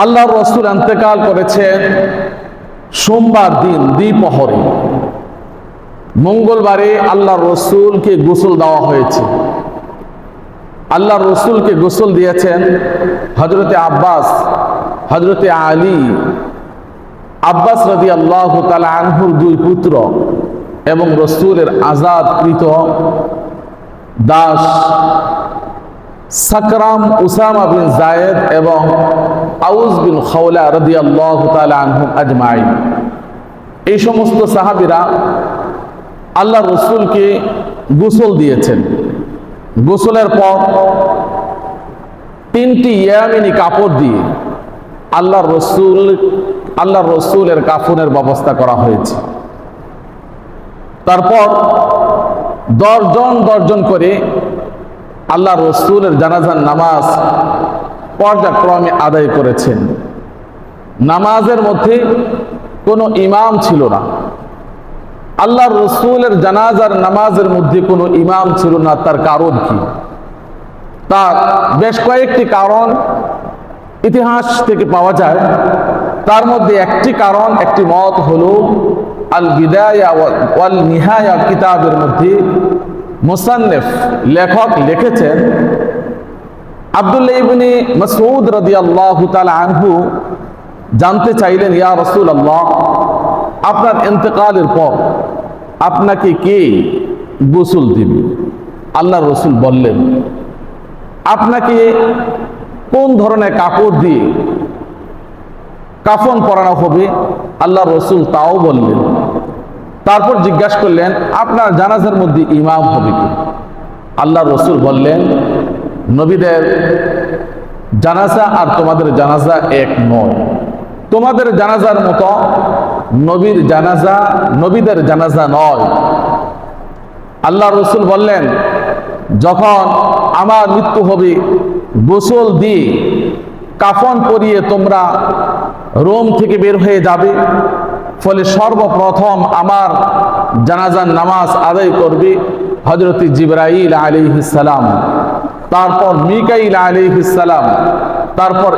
আল্লাহর রাসূল ইন্তেকাল করেছেন সোমবার দিন দ্বিপ্রহরে। মঙ্গলবারে আল্লাহর রাসূলকে গোসল দেওয়া হয়েছে। আল্লাহর রাসূলকে গোসল দিয়েছেন হযরতে আব্বাস, হযরতে আলী। আব্বাস রাদিয়াল্লাহু তাআলা আনহুর দুই পুত্র এবং রাসূলের আযাদকৃত দাস সাকরাম উসামা বিন যায়েদ এবং আউস বিন খাওলা রাদিয়াল্লাহু তাআলা আনহুম আজমাইন। এই সমস্ত সাহাবীরা আল্লাহর রাসূলকে গোসল দিয়েছেন। গোসলের পর তিনটি ইয়ামিনী কাপড় দিয়ে আল্লাহর রাসূলের কাফনের ব্যবস্থা করা হয়েছে। তারপর দর্জন করে আল্লাহর রাসূলের জানাজার নামাজ পর্যায়ক্রমে আদায় করেছেন। নামাজের মধ্যে কোনো ইমাম ছিল না। আল্লাহর রাসূলের জানাজার নামাজের মধ্যে কোনো ইমাম ছিল না। তার কারণ কি? তার বেশ কয়েকটি কারণ ইতিহাস থেকে পাওয়া যায়। তার মধ্যে একটি কারণ, একটি মত হলো আল বিদায়া ওয়াল নিহায়া কিতাবের মধ্যে মুসান্নিফ লেখক লিখেছেন, আব্দুল্লাহ ইবনে মাসউদ রাদিয়াল্লাহু তাআলা আনহু জানতে চাইলেন, ইয়া রাসূলুল্লাহ, আপনার ইন্তেকালের পর আপনাকে কে গোসল দিবে? আল্লাহর রাসূল বললেন, আপনাকে কোন ধরনের কাপড় দিয়ে কাফন পরানো হবে? আল্লাহর রাসূল তাও বললেন। তারপর জিজ্ঞাসা করলেন, আপনার জানাজার মধ্যে ইমাম হবে কি? আল্লাহর রাসূল বললেন, নবীদের জানাজা আর তোমাদের জানাজা এক নয়। তোমাদের জানাজার মতো নবীদের জানাজা নয়। আল্লাহর রাসূল বললেন, যখন আমার মৃত্যু হবে, গোসল দিয়ে কাফন পরিয়ে তোমরা রোম থেকে বের হয়ে যাবে। ফলে সর্বপ্রথম আমার জানাজার নামাজ আদায় করবে হযরত জিবরাইল আলাইহিস সালাম, তারপর মিকাইল আলাইহিস সালাম, তারপর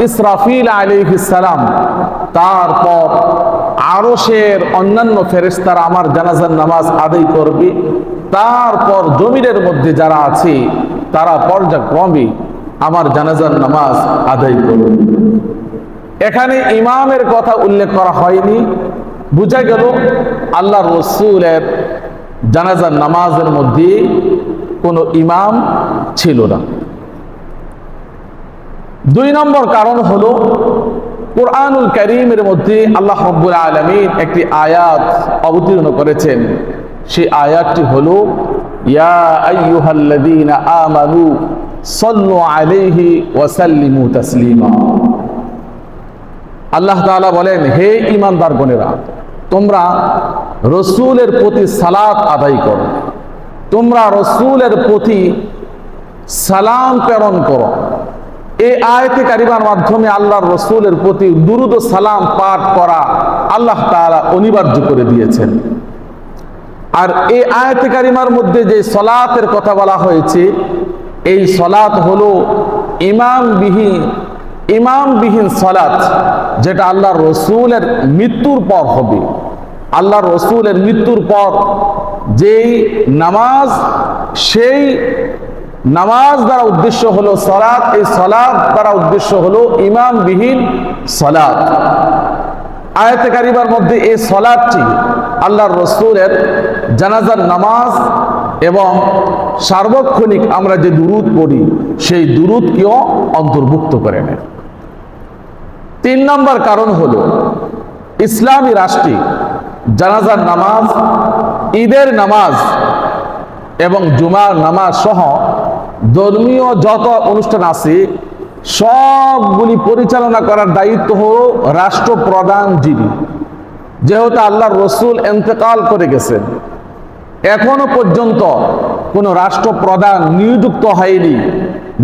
ইসরাফিল আলাইহিস সালাম, তারপর আরশের অন্যান্য ফেরেশতারা আমার জানাজার নামাজ আদায় করবে। তারপর জমিনের মধ্যে যারা আছে তারা পর্যায়ক্রমে আমার জানাজার নামাজ আদায় করবে। এখানে ইমামের কথা উল্লেখ করা হয়নি। বোঝা গেল আল্লাহর রাসূলের জানাজার নামাজের মধ্যে কোনো ইমাম ছিল না। দুই নম্বর কারণ হলো, কুরআনুল কারীমের মধ্যে আল্লাহ রাব্বুল আলামিন একটি আয়াত অবতীর্ণ করেছেন। সেই আয়াতটি হলো, ইয়া আইয়ুহাল্লাযীনা আমানু সাল্লু আলাইহি ওয়া সাল্লিমু তাসলিমা। আল্লাহ তাআলা বলেন, হে ঈমানদারগণেরা, তোমরা রাসূলের প্রতি সালাত আদায় করো, তোমরা রাসূলের প্রতি সালাম প্রেরণ করো। এই আয়াতে কারিমার মাধ্যমে আল্লাহর রাসূলের প্রতি দুরূদ ও সালাম পাঠ করা আল্লাহ তাআলা অনিবার্য করে দিয়েছেন। আর এই আয়াতে কারিমার মধ্যে যে সালাতের কথা বলা হয়েছে, এই সালাত হলো ইমামবিহীন সালাত, যেটা আল্লাহর রাসূলের মৃত্যুর পর হবে। আল্লাহর রাসূলের মৃত্যুর পর যেই নামাজ, সেই নামাজ দ্বারা উদ্দেশ্য হলো সালাত, এই সালাত দ্বারা উদ্দেশ্য হলো ইমামবিহীন সালাত। আয়াতে কারিমার মধ্যে এই সালাতটি আল্লাহর রাসূলের জানাজার নামাজ এবং সার্বক্ষণিক আমরা যে দুরূদ পড়ি সেই দুরূদকেও অন্তর্ভুক্ত করে নেয়। তিন নম্বর কারণ হলো, ইসলামী রাষ্ট্রে জানাজার নামাজ, ঈদের নামাজ এবং জুমার নামাজ সহ ধর্মীয় যত অনুষ্ঠান আছে সবগুলি পরিচালনা করার দায়িত্ব হলো রাষ্ট্রপ্রধান যিনি। যেহেতু আল্লাহর রাসূল ইন্তেকাল করে গেছেন, এখনো পর্যন্ত কোনো রাষ্ট্রপ্রধান নিযুক্ত হয়নি,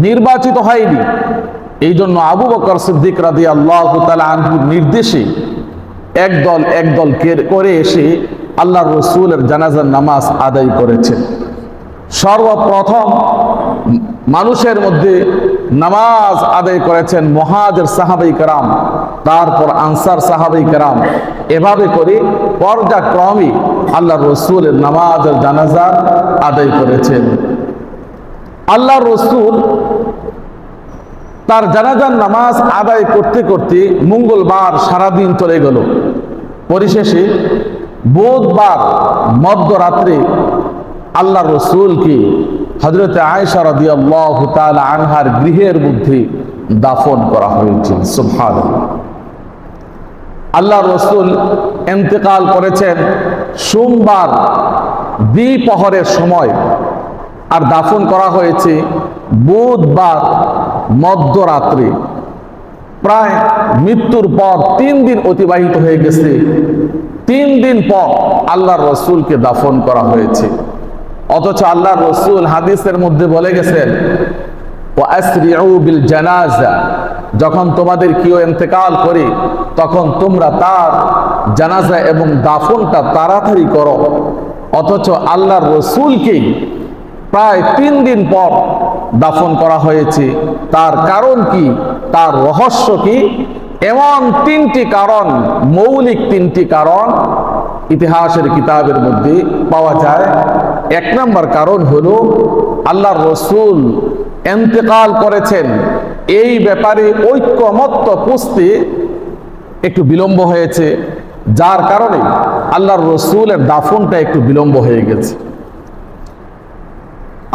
নির্বাচিত হয়নি। এই জন্য আবু বকর সিদ্দিক রাদিয়াল্লাহু তাআলা আনহুর নির্দেশে একদল করে এসে আল্লাহর রাসূলের জানাজার নামাজ আদায় করেছেন। সর্বপ্রথম মানুষের মধ্যে নামাজ আদায় করেছেন মুহাজির সাহাবায়ে কেরাম, তারপর আনসার সাহাবায়ে কেরাম। এভাবে করে পর্যায়ক্রমে আল্লাহর রাসূলের নামাজের জানাজা আদায় করেছেন। আল্লাহর রাসূল তার জানাজার নামাজ আদায় করতে করতে মঙ্গলবার সারাদিন চলে গেল। পরিশেষে বুধবার মধ্যরাত্রে আল্লাহর রাসূলকে হযরত আয়েশা রাদিয়াল্লাহু তাআলা আনহার গৃহের মধ্যে দাফন করা হয়েছে। সুবহানাল্লাহ। আল্লাহর রাসূল ইন্তেকাল করেছেন সোমবার দ্বিপ্রহরের সময়, আর দাফন করা হয়েছে বুধবার মধ্যরাত্রে। প্রায় মৃত্যুর পর 3 দিন অতিবাহিত হয়ে গেছে। 3 দিন পর আল্লাহর রাসূলকে দাফন করা হয়েছে। অথচ আল্লাহর রাসূল হাদিসের মধ্যে বলে গেছেন, ওয়াসরিউ বিল জানাজা, যখন তোমাদের কেউ ইন্তেকাল করে তখন তোমরা তার জানাজা এবং দাফনটা তাড়াতাড়ি করো। অথচ আল্লাহর রাসূলকে প্রায় 3 দিন পর দাফন করা হয়েছে। তার কারণ কি, তার রহস্য কি? এমন 3টি কারণ, মৌলিক 3টি কারণ ইতিহাসের কিতাবের মধ্যে পাওয়া যায়। 1 নম্বর কারণ হলো আল্লাহর রাসূল ইন্তেকাল করেছেন, এই ব্যাপারে ঐক্যমত্য পুষতে একটু বিলম্ব হয়েছে, যার কারণে আল্লাহর রাসূলের দাফনটা একটু বিলম্ব হয়ে গেছে।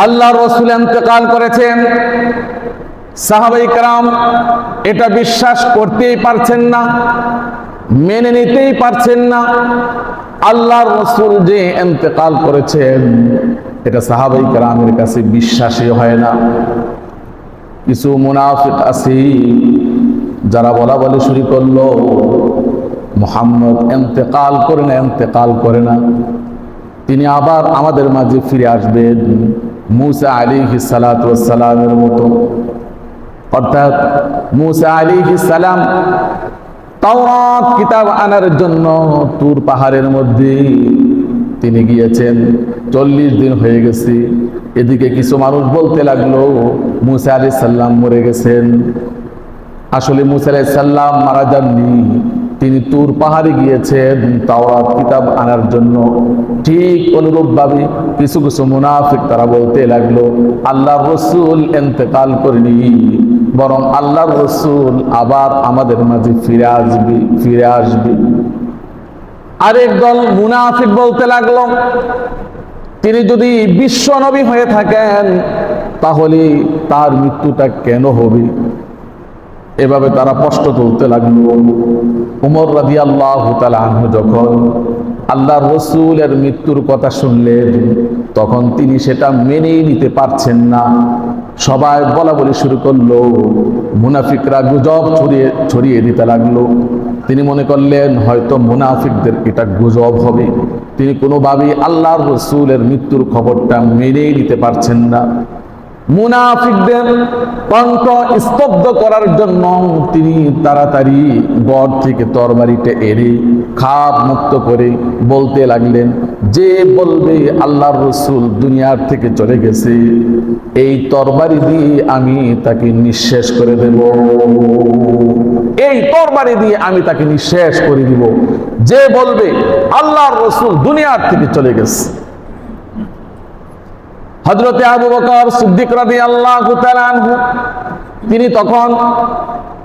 আল্লাহর রাসূল ইন্তেকাল করেছেন, সাহাবায়ে কেরাম এটা বিশ্বাস করতেই পারছেন না, মেনে নিতেই পারছেন না। আল্লাহর রাসূল যে ইন্তেকাল করেছেন এটা সাহাবায়ে কেরামের কাছে বিশ্বাসই হয় না। কিছু মুনাফিক আছে যারা বলা বলি শুরু করলো, মুহাম্মদ ইন্তেকাল করে না, ইন্তেকাল করে না, তিনি আবার আমাদের মাঝে ফিরে আসবেন মুসা আলাইহিস সালাতু ওয়াস সালামের মতো। অর্থাৎ মুসা আলাইহিস সালাম তাওরাত কিতাব আনার জন্য তুর পাহাড়ের মধ্যে তিনি গিয়েছেন, 40 দিন হয়ে গেছে। এদিকে কিছু মানুষ বলতে লাগলো মুসা আলাইহিস সালাম মরে গেছেন। আসলে মুসা আলাইহিস সালাম মারা যাননি, তিনি তুর পাহাড়ে গিয়েছেন তাওরাত কিতাব আনার জন্য। ঠিক অনুরূপভাবে কিছু কিছু মুনাফিক তারা বলতে লাগলো আল্লাহর রাসূল ইন্তেকাল করেনি, বরং আল্লাহর রাসূল আবার আমাদের মাঝে ফিরে আসবে। আরেক দল মুনাফিক বলতে লাগলো তিনি যদি বিশ্ব নবী হয়ে থাকেন তাহলে তার মৃত্যুটা কেন হবে? এভাবে তারা প্রশ্ন তুলতে লাগলো। উমর রাদিয়াল্লাহু তাআলা আনহু যখন আল্লাহর রাসূলের মৃত্যুর কথা শুনলেন তখন তিনি সেটা মেনেই নিতে পারছেন না। সবাই বলা বলি শুরু করলো, মুনাফিকরা গুজব ছড়িয়ে দিতে লাগলো। তিনি মনে করলেন হয়তো মুনাফিকদের এটা গুজব হবে, তিনি কোনোভাবেই আল্লাহর রাসূলের মৃত্যুর খবরটা মেনেই নিতে পারছেন না। মুনাফিকদের কণ্ঠ স্তব্ধ করার জন্য তিনি তাড়াতাড়ি গড় থেকে তরবারিটা এনে খাপ মুক্ত করে বলতে লাগলেন, যে বলবে আল্লাহর রাসূল দুনিয়ার থেকে চলে গেছে এই তরবারি দিয়ে আমি তাকে নিঃশেষ করে দেব, এই তরবারি দিয়ে আমি তাকে নিঃশেষ করে দিব যে বলবে আল্লাহর রাসূল দুনিয়ার থেকে চলে গেছে। হযরতে আবু বকর সিদ্দিক রাদিয়াল্লাহু তাআলা আনহু তিনি তখন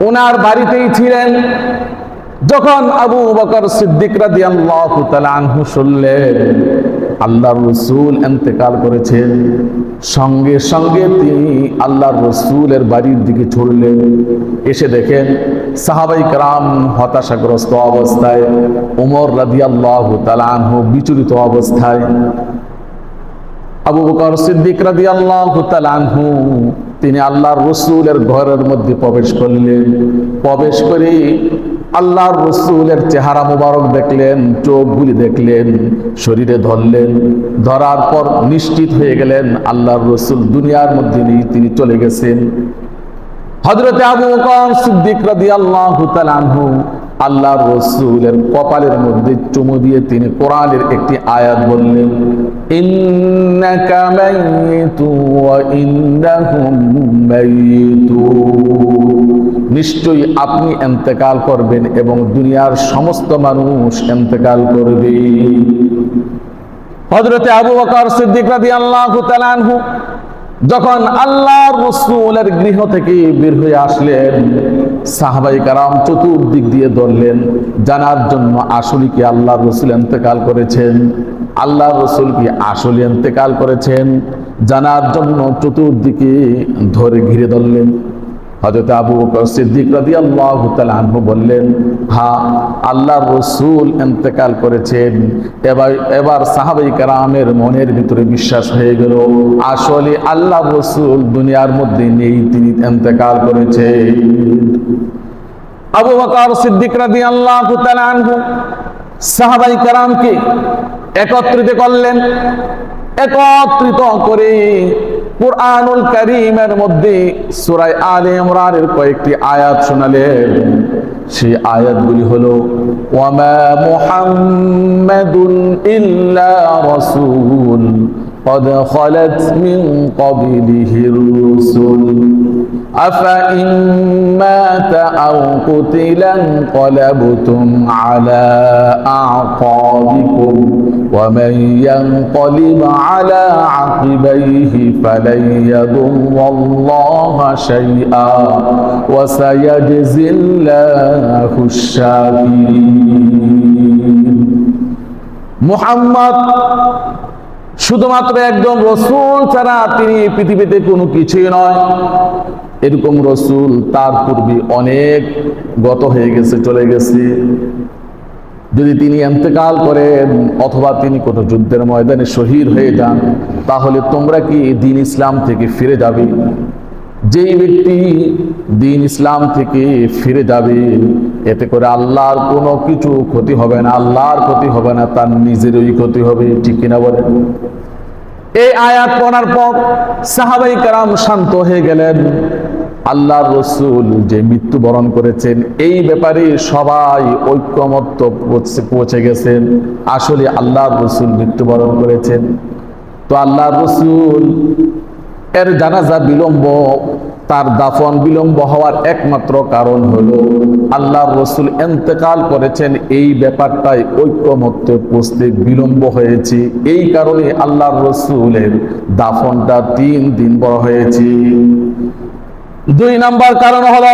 ওনার বাড়িতেই ছিলেন। যখন আবু বকর সিদ্দিক রাদিয়াল্লাহু তাআলা আনহু শুনলেন আল্লাহর রাসূল ইন্তেকাল করেছেন, সঙ্গে সঙ্গে তিনি আল্লাহর রাসূলের বাড়ির দিকে ছুটলেন। এসে দেখেন সাহাবায়ে কেরাম হতাশাগ্রস্ত অবস্থায়, ওমর রাদিয়াল্লাহু তাআলা আনহু বিচলিত অবস্থায়। আবু বকর সিদ্দিক রাদিয়াল্লাহু তাআলা আনহু তিনি আল্লাহর রাসূলের ঘরের মধ্যে প্রবেশ করলেন। প্রবেশ করে আল্লাহর রাসূলের চেহারা মোবারক দেখলেন, চোখগুলি দেখলেন, শরীরে ধরলেন। ধরার পর নিশ্চিত হয়ে গেলেন আল্লাহর রাসূল দুনিয়ার মধ্যে নেই, তিনি চলে গেছেন। হযরতে আবু বকর সিদ্দিক রাদিয়াল্লাহু তাআলা আনহু আল্লাহ রসুলের কপালের মধ্যে চুমু দিয়ে তিনি কোরআনের একটি আয়াত বললেন, ইন্নাকা মাইয়িতু ওয়া ইন্নাহুম মাইয়িতুন, নিশ্চয়ই আপনি ইন্তেকাল করবেন এবং দুনিয়ার সমস্ত মানুষ ইন্তেকাল করবে। হযরতে আবু বকর সিদ্দিক রাদিয়াল্লাহু তাআলা আনহু যখন আল্লাহর রাসূলের গৃহ থেকে বের হয়ে আসলেন, সাহাবায়ে কেরাম চতুর্দিক দিয়ে ধরলেন জানার জন্য আসলে কি আল্লাহর রাসূল ইন্তেকাল করেছেন, আল্লাহর রাসূল কি আসলে ইন্তেকাল করেছেন জানার জন্য চতুর্দিকে ধরে ঘিরে ধরলেন। হযরত আবু বকর সিদ্দিক রাদিয়াল্লাহু তাআলা আনহু বললেন, হ্যাঁ আল্লাহর রাসূল ইন্তেকাল করেছেন। এবার সাহাবায়ে কেরামের মনের ভিতরে বিশ্বাস হয়ে গেল আসলে আল্লাহর রাসূল দুনিয়ার মধ্যে নেই, তিনি ইন্তেকাল করেছেন। আবু বকর সিদ্দিক রাদিয়াল্লাহু তাআলা আনহু সাহাবায়ে কেরামকে একত্রিত করলেন, একত্রিত করে কুরআনুল কারীমের মধ্যে সূরা আলে ইমরানের কয়েকটি আয়াত শোনালেন। সেই আয়াতগুলি হলো, ওয়ামা মুহাম্মাদুন ইল্লা রাসূল قد خلت من قبله الرسل أفإن مات أو قتل انقلبتم على أعقابكم ومن ينقلب على عقبيه فلن يضر الله شيئا وسيجزي الله الشاكرين। মুহাম্মদ শুধুমাত্র একজন রসুল ছাড়া তিনি পৃথিবীতে কোনো কিছুই নয়। এরকম রসুল তার পূর্বে অনেক গত হয়ে গেছে, চলে গেছে। যদি তিনি ইন্তেকাল করেন অথবা তিনি কোনো যুদ্ধের ময়দানে শহীদ হয়ে যান, তাহলে তোমরা কি দ্বীন ইসলাম থেকে ফিরে যাবে? যেই ব্যক্তি দ্বীন ইসলাম থেকে ফিরে যাবে, এতে করে আল্লাহর কোনো কিছু ক্ষতি হবে না, আল্লাহর ক্ষতি হবে না, তার নিজেরই ক্ষতি হবে। ঠিক কিনা বলেন? এই আয়াত পড়ার পর সাহাবায়ে কেরাম শান্ত হয়ে গেলেন। আল্লাহর রাসূল যে মৃত্যুবরণ করেছেন এই ব্যাপারে সবাই ঐক্যমত্য পৌঁছে গেছেন, আসলে আল্লাহর রাসূল মৃত্যুবরণ করেছেন। তো আল্লাহর রাসূল এর জানাজা বিলম্ব, তার দাফন বিলম্ব হওয়ার একমাত্র কারণ হলো আল্লাহর রাসূল ইন্তেকাল করেছেন, এই ব্যাপারটাই ঐক্যমত্য পৌঁছতে বিলম্ব হয়েছে। এই কারণে আল্লাহর রাসূলের দাফনটা 3 দিন বড় হয়েছে। 2 নাম্বার কারণ হলো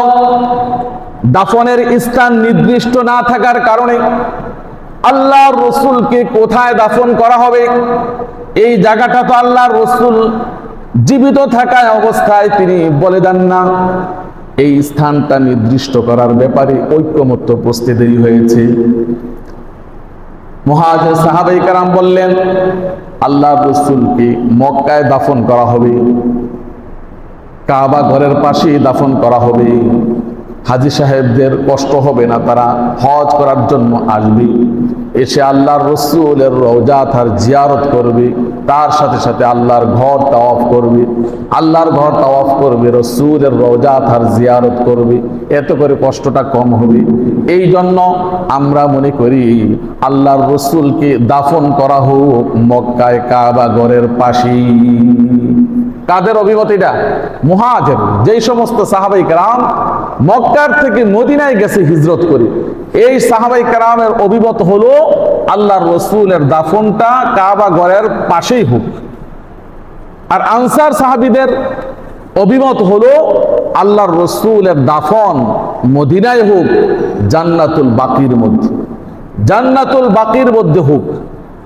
দাফনের স্থান নির্দিষ্ট না থাকার কারণে আল্লাহর রাসূলকে কোথায় দাফন করা হবে এই জায়গাটা তো আল্লাহর রাসূল জীবিত থাকা অবস্থায় তিনি বলে দেন না। এই স্থানটা নির্দিষ্ট করার ব্যাপারে ঐক্যমত্য পৌঁছতে দেরি হয়েছে। মুহাজির সাহাবায়ে কেরাম বললেন, আল্লাহর রাসূলকে মক্কায় দাফন করা হবে, কাবা ঘরের পাশেই দাফন করা হবে। হাজী সাহেবদের কষ্ট হবে না, তারা হজ করার জন্য আসবে, এসে আল্লাহর রাসূলের রওজা তার জিয়ারত করবে, তার সাথে সাথে আল্লাহর ঘর তাওয়াফ করবে, আল্লাহর ঘর তাওয়াফ করবে, রাসূলের রওজা তার জিয়ারত করবে, এত করে কষ্টটা কম হবে। এই জন্য আমরা মনে করি আল্লাহর রাসূলকে দাফন করা হোক মক্কায় কাবা ঘরের পাশেই। কাদের অভিমত এটা? মুহাজির, যেই সমস্ত সাহাবায়ে কেরাম মক্কার থেকে মদিনায় গেছে হিজরত করে, এই সাহাবায়ে কেরামের অভিমত হলো আল্লাহর রাসূলের দাফনটা কাবা ঘরের পাশেই হোক। আর আনসার সাহাবীদের অভিমত হলো আল্লাহর রাসূলের দাফন মদিনায় হোক, জান্নাতুল বাকির মধ্যে, জান্নাতুল বাকির মধ্যে হোক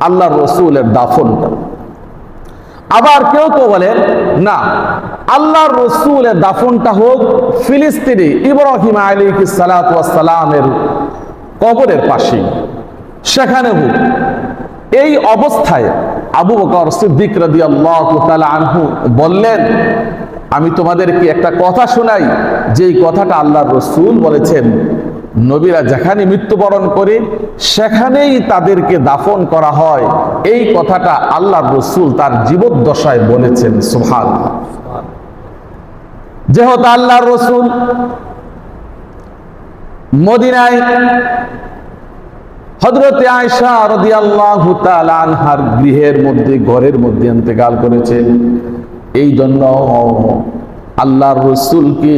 আল্লাহর রাসূলের দাফনটা। আবার কেউ কেউ বলেন না, আল্লাহর রাসূলের দাফনটা হোক ফিলিস্তিনে ইব্রাহিম আলাইহিস সালাতু ওয়াস সালামের কবরের পাশে, সেখানে হোক। এই অবস্থায় আবু বকর সিদ্দিক রাদিয়াল্লাহু তাআলা আনহু বললেন, আমি তোমাদেরকে একটা কথা শোনাই, যেই কথাটা আল্লাহর রাসূল বলেছেন, নবীরা যেখানে মৃত্যুবরণ করে সেখানেই তাদেরকে দাফন করা হয়। এই কথাটা আল্লাহর রাসূল তার জীবদ্দশায় বলেছেন। সুবহানাল্লাহ। যেহেতু আল্লাহর রাসূল মদিনায় হযরতে আয়েশা রাদিয়াল্লাহু তাআলা আনহার গৃহের মধ্যে, ঘরের মধ্যে ইন্তেকাল করেছেন। এই জন্য আল্লাহর রাসূলকে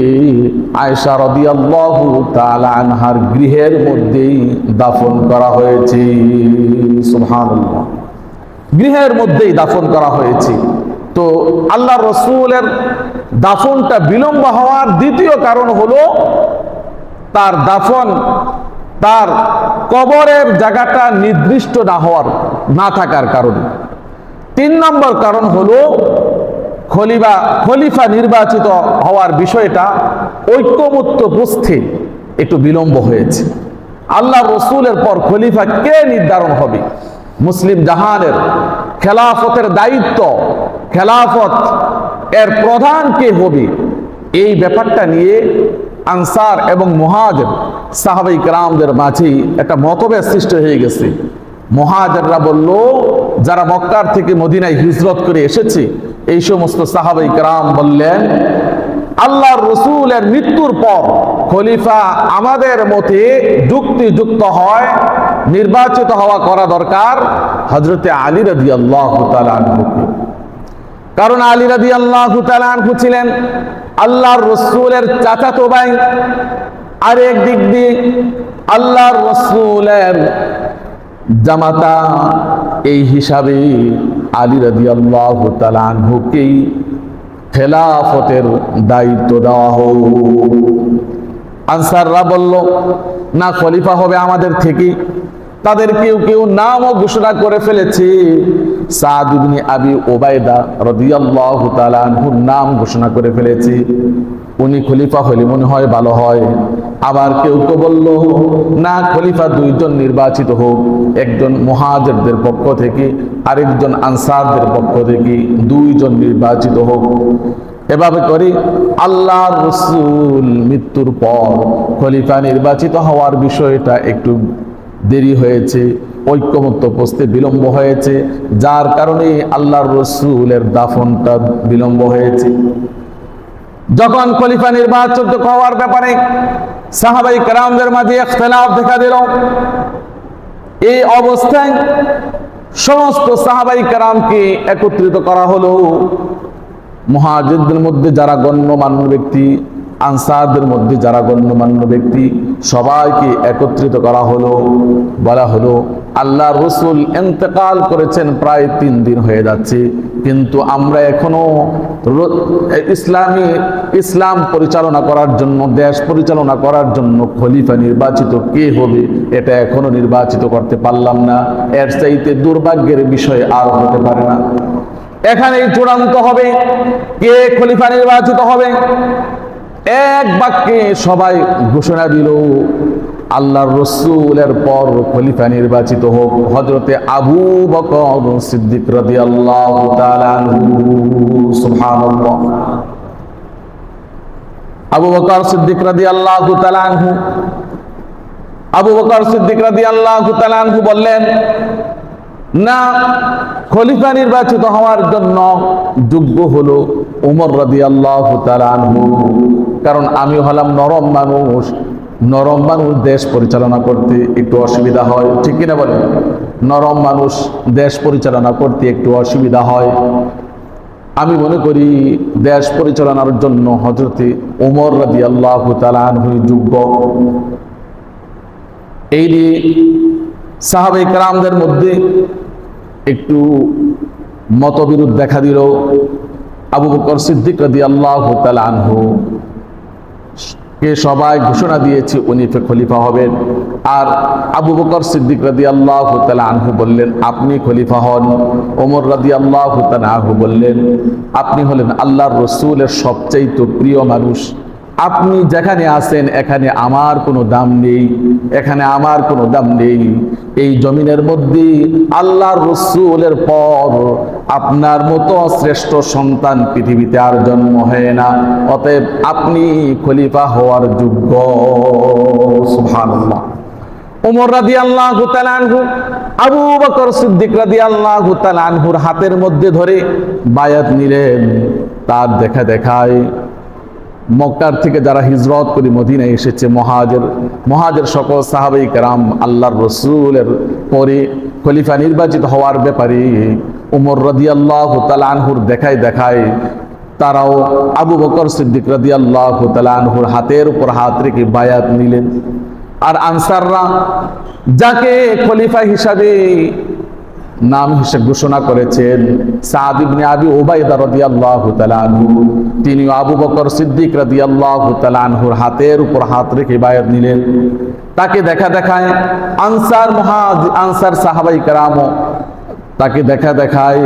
আয়েশা রাদিয়াল্লাহু তাআলা আনহার গৃহের মধ্যেই দাফন করা হয়েছে। সুবহানাল্লাহ, গৃহের মধ্যেই দাফন করা হয়েছে। তো আল্লাহর রাসূলের দাফনটা বিলম্ব হওয়ার দ্বিতীয় কারণ হলো তার দাফন, তার কবরের জায়গাটা নির্দিষ্ট না থাকার কারণে। 3 নম্বর কারণ হলো খলিফা নির্বাচিত হওয়ার বিষয়টা ঐকমত্য বুঝতে একটু বিলম্ব হয়েছে। আল্লাহ রসুলের পর খলিফা কে নির্ধারণ হবে, মুসলিম জাহানের খেলাফতের দায়িত্ব, খেলাফত এর প্রধান কে হবে, এই ব্যাপারটা নিয়ে আনসার এবং মুহাজির সাহাবায়ে কেরামদের মাঝে একটা মতভেদ সৃষ্টি হয়ে গেছে। মুহাজিররা বলল, যারা মক্কার থেকে মদিনায় হিজরত করে এসেছে, এই সমস্ত সাহাবায়ে কেরাম বললেন, আল্লাহর রাসূলের মৃত্যুর পর খলিফা আমাদের মতে যুক্তিযুক্ত হয়, নির্বাচিত হওয়া করা দরকার হযরতে আলী রাদিয়াল্লাহু তাআলা আনহুকে। কারণ আলী রাদিয়াল্লাহু তাআলা আনহু ছিলেন আল্লাহর রাসূলের চাচাতো ভাই, আর একদিক দিয়ে আল্লাহর রাসূলের জামাতা। এই হিসাবে আলী রাদিয়াল্লাহু তাআলা আনহুকেই খেলাফতের দায়িত্ব দেওয়া হোক। আনসাররা বলল, না, খলিফা হবে আমাদের থেকে। তাদের কেউ কেউ নামও ঘোষণা করে ফেলেছে। সাদ ইবনে আবি উবাইদা রাদিয়াল্লাহু তাআলা আনহুর নাম ঘোষণা করে ফেলেছে, উনি খলিফা হলে মনে হয় ভালো হয়। আবার কেউ কেউ বলল, না, খলিফা 2 জন নির্বাচিত হোক, একজন মুহাজিরদের পক্ষ থেকে আরেকজন আনসারদের পক্ষ থেকে, 2 জন নির্বাচিত হোক। এভাবে করে আল্লাহর রাসূল মৃত্যুর পর খলিফা নির্বাচিত হওয়ার বিষয়টা একটু দেরি হয়েছে, ঐক্যমত্য পৌঁছতে বিলম্ব হয়েছে, যার কারণে আল্লাহর রাসূলের দাফনটা বিলম্ব হয়েছে। যখন খলিফা নির্বাচিত হওয়ার ব্যাপারে সাহাবায়ে কেরামদের মাঝে ইখতিলাফ দেখা দিল, এই অবস্থায় সমস্ত সাহাবায়ে কেরামকে একত্রিত করা হলো। মুহাজিরদের মধ্যে যারা গণ্যমান্য ব্যক্তি, আনসারদের মধ্যে যারা গণ্যমান্য ব্যক্তি, সবাইকে একত্রিত করা হলো। বলা হলো, আল্লাহর রাসূল ইন্তেকাল করেছেন, প্রায় 3 দিন হয়ে যাচ্ছে, কিন্তু আমরা এখনো ইসলাম পরিচালনা করার জন্য, দেশ পরিচালনা করার জন্য খলিফা নির্বাচিত কে হবে এটা এখনো নির্বাচিত করতে পারলাম না। এর চাইতে দুর্ভাগ্যের বিষয় আর হতে পারে না। এখানেই চূড়ান্ত হবে কে খলিফা নির্বাচিত হবে। এক বাক্যে সবাই ঘোষণা দিল, আল্লাহর রাসূলের পর খলিফা নির্বাচিত হোক হযরতে আবু বকর সিদ্দিক রাদিয়াল্লাহু তাআলা আনহু। সুবহানাল্লাহ। আবু বকর সিদ্দিক রাদিয়াল্লাহু তাআলা আনহু, আবু বকর সিদ্দিক রাদিয়াল্লাহু তাআলা আনহু বললেন, না, খলিফা নির্বাচিত হওয়ার জন্য যোগ্য হলো ওমর রাদিয়াল্লাহু তাআলা আনহু। কারণ আমি হলাম নরম মানুষ, নরম মানুষ দেশ পরিচালনা করতে একটু অসুবিধা হয়, ঠিক কিনা বলেন? নরম মানুষ দেশ পরিচালনা করতে একটু অসুবিধা হয়। আমি মনে করি দেশ পরিচালনার জন্য হযরতে ওমর রাদিয়াল্লাহু তাআলা আনহু যোগ্য। এই নিয়ে সাহাবায়ে কেরামদের মধ্যে একটু মতবিরোধ দেখা দিল। আবু বকর সিদ্দিক রাদিয়াল্লাহু তাআলা আনহু কে সবাই ঘোষণা দিয়েছে উনি খলিফা হবেন, আর আবু বকর সিদ্দিক রাদিয়াল্লাহু তাআলা আনহু বললেন আপনি খলিফা হন। ওমর রাদিয়াল্লাহু তাআলা আনহু বললেন আপনি হলেন আল্লাহর রাসূলের সবচেয়ে প্রিয় মানুষ, আপনি যেখানে আছেন এখানে আমার কোনো দাম নেই, এখানে আমার কোনো দাম নেই। এই জমিনের মধ্যে আল্লাহর রাসূলের পর আপনার মতো শ্রেষ্ঠ সন্তান পৃথিবীতে আর জন্ম হয় না, অতএব আপনি খলিফা হওয়ার যোগ্য। সুবহানাল্লাহ। ওমর রাদিয়াল্লাহু তাআলা আনহু আবু বকর সিদ্দিক রাদিয়াল্লাহু তাআলা আনহুর হাতের মধ্যে ধরে বায়াত নিলেন। তার দেখা দেখায় মক্কার থেকে যারা হিজরত করে মদিনায় এসেছে, মহাজের সকল সাহাবাই কেরাম আল্লাহর রসুলের পরে খলিফা নির্বাচিত হওয়ার ব্যাপারে উমর রাদিয়াল্লাহু তাআলা আনহুর দেখায় তারাও আবু বকর সিদ্দিক রাদিয়াল্লাহু তাআলা আনহুর হাতের উপর হাত রেখে বায়াত নিলেন। আর আনসাররা যাকে খলিফা হিসাবে নাম হিসেবে ঘোষণা করেছেন সাদ ইবনে আবি উবাইদা রাদিয়াল্লাহু তাআলা আনহু, তিনি আবু বকর সিদ্দিক রাদিয়াল্লাহু তাআলা আনহুর হাতের উপর হাত রেখে বায়াত নিলেন। তাকে দেখায় আনসার সাহাবাই কেরামও তাকে দেখায়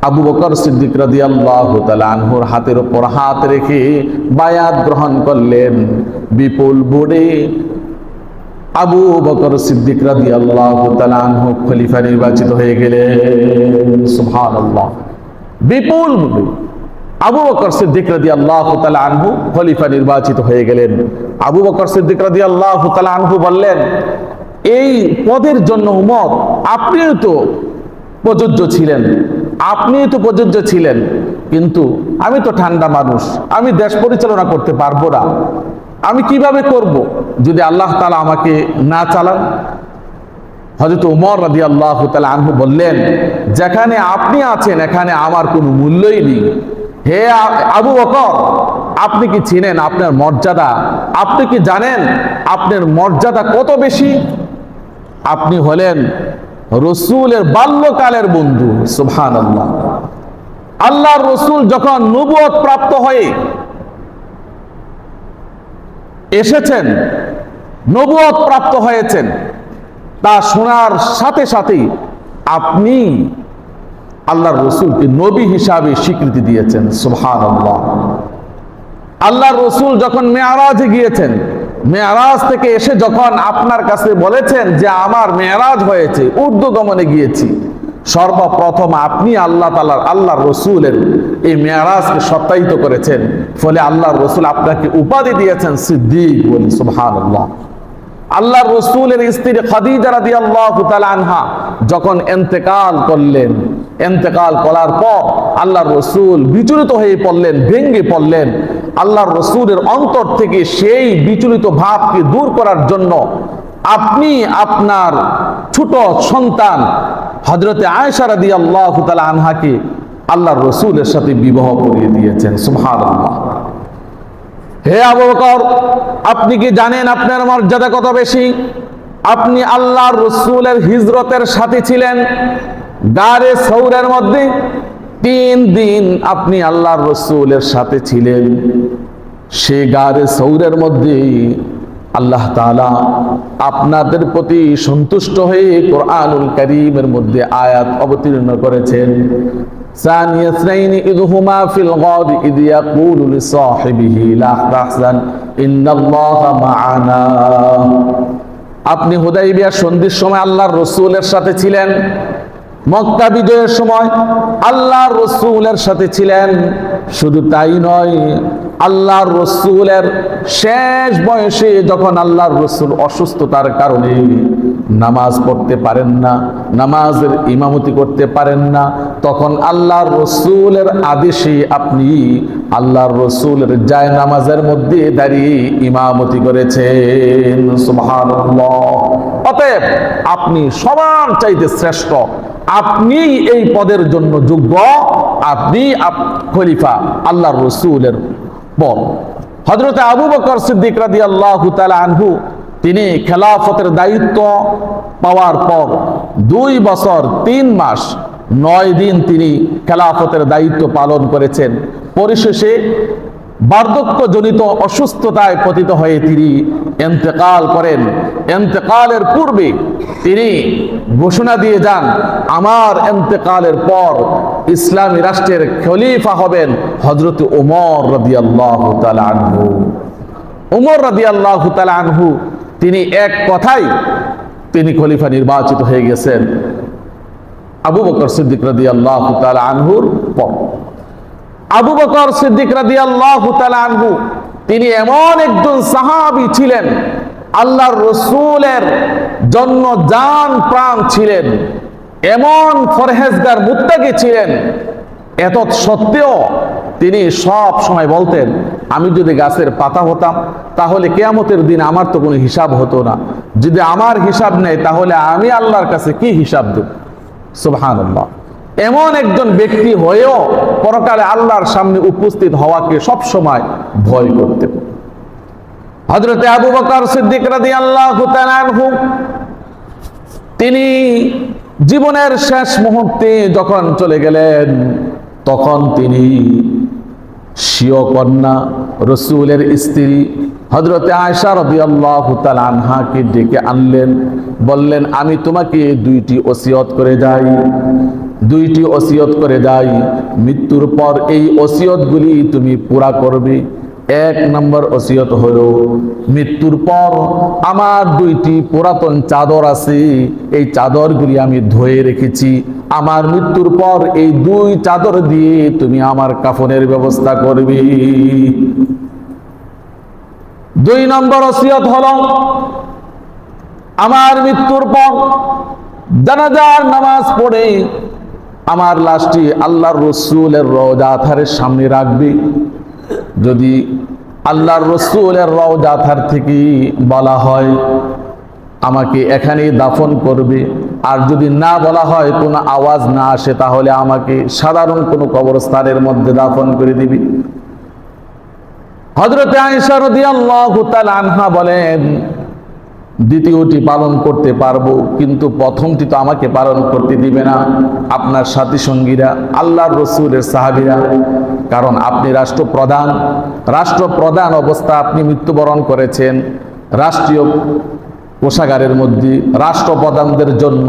আবু বকর সিদ্দিক রাদিয়াল্লাহু তাআলা আনহুর হাতের উপর হাত রেখে বায়াত গ্রহণ করলেন। বিপুল ভোটে আবু বকর সিদ্দিক রাদিয়াল্লাহু তাআলা আনহু খলিফা নির্বাচিত হয়ে গেলেন। সুবহানাল্লাহ। বিপুল ভোটে আবু বকর সিদ্দিক রাদিয়াল্লাহু তাআলা আনহু খলিফা নির্বাচিত হয়ে গেলেন। আবু বকর সিদ্দিক রাদিয়াল্লাহু তাআলা আনহু বললেন, এই পদের জন্য উমর আপনিও তো প্রযোজ্য ছিলেন, কিন্তু আমি তো ঠান্ডা মানুষ, আমি দেশ পরিচালনা করতে পারবো না, আমি কিভাবে করব যদি আল্লাহ তাআলা আমাকে না চালান। হযরত উমর রাদিয়াল্লাহু তাআলা আনহু বললেন, যেখানে আপনি আছেন এখানে আমার কোনো মূল্যই নেই। হে আবু বকর, আপনি কি চিনেন আপনার মর্যাদা? আপনি কি জানেন আপনার মর্যাদা কত বেশি? আপনি হলেন রসুলের বাল্যকালের বন্ধু। সুবহানাল্লাহ। আল্লাহর রসুল যখন নবুয়ত প্রাপ্ত হয়ে এসেছেন, নবুয়ত প্রাপ্ত হয়েছেন, তা শোনার সাথে সাথেই আপনি আল্লাহর রসুলকে নবী হিসাবে স্বীকৃতি দিয়েছেন। সুবহানাল্লাহ। আল্লাহর রসুল যখন মেরাজে গিয়েছেন, মেরাজ থেকে এসে যখন আপনার কাছে বলেছেন যে আমার মেরাজ হয়েছে, ঊর্ধ্বগমনে গিয়েছি, সর্বপ্রথম আপনি আল্লাহর রসুলের এই মেরাজকে সত্যায়িত করেছেন। ফলে আল্লাহর রসুল আপনাকে উপাধি দিয়েছেন সিদ্দিক বলে। সুবহানাল্লাহ। আল্লাহর রসুলের স্ত্রী খাদিজা রাদিয়াল্লাহু তাআলা আনহা যখন ইন্তেকাল করলেন, ইন্তেকাল করার পর আল্লাহর রসুল বিচলিত হয়ে পড়লেন, ভেঙে পড়লেন। আল্লাহর রসুলের অন্তর থেকে সেই বিচলিত ভাবকে দূর করার জন্য আপনি আপনার ছোট সন্তান হযরতে আয়েশা রাদিয়াল্লাহু তাআলা আনহাকে আল্লাহর রসুলের সাথে বিবাহ করিয়ে দিয়েছেন। সুবহানাল্লাহ। হে আবু বকর, আপনি কি জানেন আপনার মর্যাদা কত বেশি? আপনি আল্লাহর রসুলের হিজরতের সাথে ছিলেন। গারে সৌরের মধ্যে 3 দিন আপনি আল্লাহর রসুলের সাথে ছিলেন। সে গারে সৌরের মধ্যে আল্লাহ তাআলা আপনাদের প্রতি সন্তুষ্ট হয়ে কোরআনুল কারীমের মধ্যে আয়াত অবতীর্ণ করেছেন। ثاني اثنين إذ هما في الغار إذ يقول لصاحبه لا تحزن إن الله معنا। আপনি হুদাইবিয়া সন্ধির সময় আল্লাহর রসুলের সাথে ছিলেন, মক্কা বিজয়ের সময় আল্লাহর রসুলের সাথে ছিলেন। শুধু তাই নয়, আল্লাহর রসুলের শেষ বয়সে যখন আল্লাহর রসুল অসুস্থতার কারণে নামাজ পড়তে পারেন না, নামাজের ইমামতি করতে পারেন না, তখন আল্লাহর রসুলের আদেশে আপনি আল্লাহর রসুলের যায় নামাজের মধ্যে দাঁড়িয়ে ইমামতি করেছেন। সুবহানাল্লাহ। অতএব আপনি সবার চাইতে শ্রেষ্ঠ, আপনি এই পদের জন্য যোগ্য, আপনি খলিফা আল্লাহর রসুলের পর। হযরতে আবু বকর সিদ্দিক রাদিয়াল্লাহু তাআলা আনহু তিনি খেলাফতের দায়িত্ব পাওয়ার পর 2 বছর 3 মাস 9 দিন তিনি খেলাফতের দায়িত্ব পালন করেছেন। পরিশেষে বার্ধক্যজনিত অসুস্থতায় পতিত হয়ে তিনি ইন্তেকাল করেন। ইন্তেকালের পূর্বে তিনি ঘোষণা দিয়ে যান, আমার ইন্তেকালের পর ইসলামী রাষ্ট্রের খলিফা হবেন হযরত ওমর রাদিয়াল্লাহু তাআলা আনহু। ওমর রাদিয়াল্লাহু তাআলা আনহু তিনি এক কথাই তিনি খলিফা নির্বাচিত হয়ে গেছেন আবু বকর সিদ্দিক রাদিয়াল্লাহু তাআলা আনহুর পর। আবু বকর সিদ্দিক রাদিয়াল্লাহু তাআলা আনহু তিনি এমন একজন সাহাবী ছিলেন, আল্লাহর রসুলের জন্য জান প্রাণ ছিলেন, এমন ফরহেজগার মুত্তাকি ছিলেন। এত সত্ত্বেও তিনি সব সময় বলতেন, আমি যদি গাছের পাতা হতাম তাহলে কিয়ামতের দিন আমার তো কোনো হিসাব হতো না। যদি আমার হিসাব নেই তাহলে আমি আল্লাহর কাছে কি হিসাব দেব? সুবহানাল্লাহ। এমন একজন ব্যক্তি হয়েও পরকালে আল্লাহর সামনে উপস্থিত হওয়াকে সব সময় ভয় করতেন। হযরতে আবু বকর সিদ্দিক রাদিয়াল্লাহু তাআলা আনহু তিনি জীবনের শেষ মুহূর্তে যখন চলে গেলেন, তখন তিনি স্বীয় কন্যা রাসূলের স্ত্রী হযরতে আয়েশা রাদিয়াল্লাহু তাআলা আনহাকে ডেকে আনলেন, বললেন, আমি তোমাকে দুইটি ওসিয়ত করে যাই, দুইটি ওসিয়ত করে যাই, মৃত্যুর পর এই ওসিয়তগুলি তুমি পুরা করবে। এক নম্বর ওসিয়ত হলো, মৃত্যুর পর আমার দুইটি পুরাতন চাদর আছে, এই চাদরগুলি আমি ধুয়ে রেখেছি, আমার মৃত্যুর পর এই দুই চাদর দিয়ে তুমি আমার কাফনের ব্যবস্থা করবে। দুই নম্বর ওসিয়ত হলো, আমার মৃত্যুর পর জানাজার নামাজ পড়ে আমার লাশটি আল্লাহর রাসূলের রওজা আথারের সামনে রাখবে। যদি আল্লাহর রাসূলের রওজা আথার থেকে বলা হয় আমাকে এখানেই দাফন করবে, আর যদি না বলা হয়, কোনো আওয়াজ না আসে, তাহলে আমাকে সাধারণ কোনো কবরস্থানের মধ্যে দাফন করে দিবি। হযরতে আয়েশা রাদিয়াল্লাহু তাআলা আনহা বলেন, দ্বিতীয়টি পালন করতে পারবো, কিন্তু প্রথমটি তো আমাকে পালন করতে দিবে না আপনার সাথী সঙ্গীরা, আল্লাহর রাসূলের সাহাবীরা, কারণ আপনি রাষ্ট্রপ্রধান অবস্থা আপনি মৃত্যুবরণ করেছেন। রাষ্ট্রীয় কোষাগারের মধ্যে রাষ্ট্রপ্রধানদের জন্য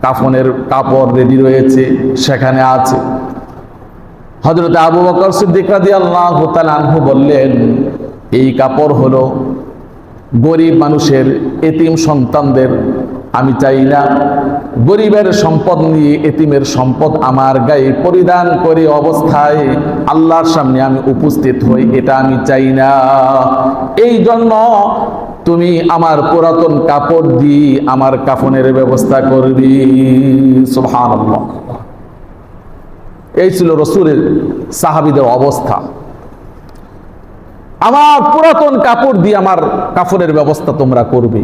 কাফনের কাপড় রেডি রয়েছে, সেখানে আছে। হযরতে আবু বকর সিদ্দিক রাদিয়াল্লাহু তাআলা আনহু বললেন, এই কাপড় হলো গরিব মানুষের, এতিম সন্তানদের। আমি চাই না গরিবের সম্পদ নিয়ে এতিমের সম্পদ আমার গায়ে পরিধান করে অবস্থায় আল্লাহর সামনে আমি উপস্থিত হই, এটা আমি চাই না। এই জন্য তুমি আমার পুরাতন কাপড় দিয়ে আমার কাফনের ব্যবস্থা করবি। সুবহানাল্লাহ। এই ছিল রাসূলের সাহাবীদের অবস্থা। আমার পুরাতন কাপড় দিয়ে আমার কাফনের ব্যবস্থা তোমরা করবে।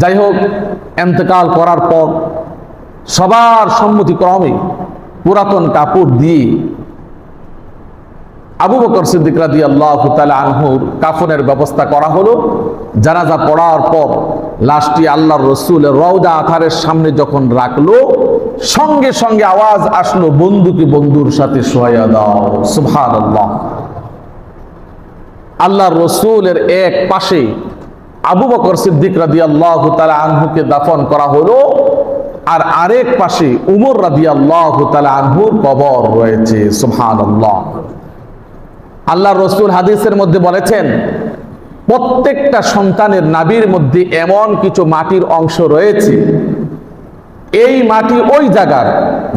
যাই হোক, ইন্তেকাল করার পর সবার সম্মতিক্রমে পুরাতন কাপড় দিয়ে আবু বকর সিদ্দিক রাদিয়াল্লাহু তাআলা আনহুর কাফনের ব্যবস্থা করা হলো। জানাজা পড়ার পর লাশটি আল্লাহর রাসূলের রওজা আথারের সামনে যখন রাখলো, সঙ্গে সঙ্গে আওয়াজ আসলো, বন্ধুকে বন্ধুর সাথে শোয়া দাও। সুবহানাল্লাহ। আল্লাহর রাসূলের এক পাশে আবু বকর সিদ্দিক রাদিয়াল্লাহু তাআলা আনহুকে দাফন করা হলো, আর আরেক পাশে উমর রাদিয়াল্লাহু তাআলা আনহুর কবর রয়েছে। সুবহানাল্লাহ। আল্লাহর রাসূল হাদিসের মধ্যে বলেছেন, প্রত্যেকটা সন্তানের নাভির মধ্যে এমন কিছু মাটির অংশ রয়েছে, এই মাটি ওই জায়গার,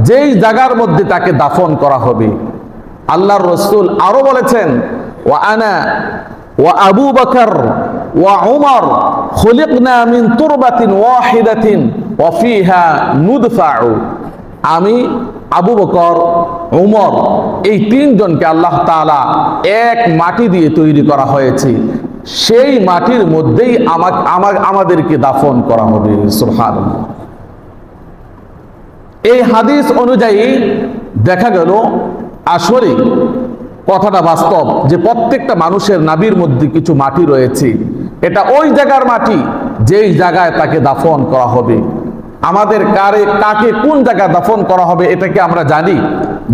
যেই জায়গার মধ্যে তাকে দাফন করা হবে। আল্লাহর রাসূল আরো বলেছেন, ওয়া আনা ওয়া আবু বকর ওয়া উমর খুলিকনা মিন তুরবাতিন ওয়াহিদাতিন ওয়া ফিহা নুদফাউ। আমি, আবু বকর, উমর, এই তিনজনকে আল্লাহ তাআলা এক মাটি দিয়ে তৈরি করা হয়েছে, সেই মাটির মধ্যেই আমাদেরকে দাফন করা হবে। সুবহানাল্লাহ। এই হাদিস অনুযায়ী দেখা গেল আসলে কথাটা বাস্তব, যে প্রত্যেকটা মানুষের নাভির মধ্যে কিছু মাটি রয়েছে, এটা ওই জায়গার মাটি যেই জায়গায় তাকে দাফন করা হবে। আমাদের কাকে কোন জায়গায় দাফন করা হবে এটা কি আমরা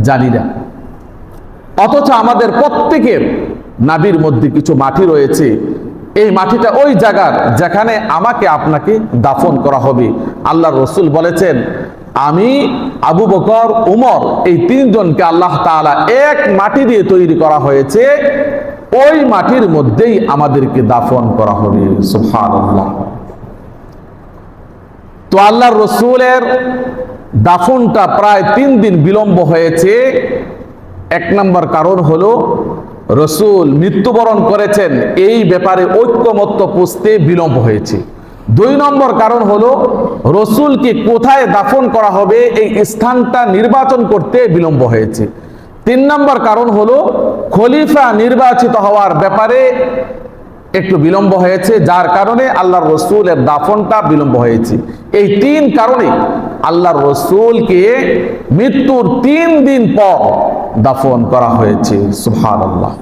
জানি না, অথচ আমাদের প্রত্যেকের নাভির মধ্যে কিছু মাটি রয়েছে, এই মাটিটা ওই জায়গার যেখানে আমাকে আপনাকে দাফন করা হবে। আল্লাহর রাসূল বলেছেন, আমি, আবু বকর, উমর, এই তিনজনকে আল্লাহ তাআলা এক মাটি দিয়ে তৈরি করা হয়েছে, ওই মাটির মধ্যেই আমাদেরকে দাফন করা হবে। সুবহানাল্লাহ। তো আল্লাহর রাসূলের দাফনটা প্রায় 3 দিন বিলম্ব হয়েছে। এক নম্বর কারণ হলো রাসূল মৃত্যুবরণ করেছেন, এই ব্যাপারে ঐক্যমত্য পুষতে বিলম্ব হয়েছে। 2 নম্বর কারণ হলো রাসূলকে কোথায় দাফন করা হবে এই স্থানটা নির্বাচন করতে বিলম্ব হয়েছে। তিন নম্বর কারণ হলো খলিফা নির্বাচিত হওয়ার ব্যাপারে একটু বিলম্ব হয়েছে, যার কারণে আল্লাহর রসুলের দাফনটা বিলম্ব হয়েছে। এই তিন কারণে আল্লাহর রসুলকে মৃত্যুর 3 দিন পর দাফন করা হয়েছে। সুবহানাল্লাহ।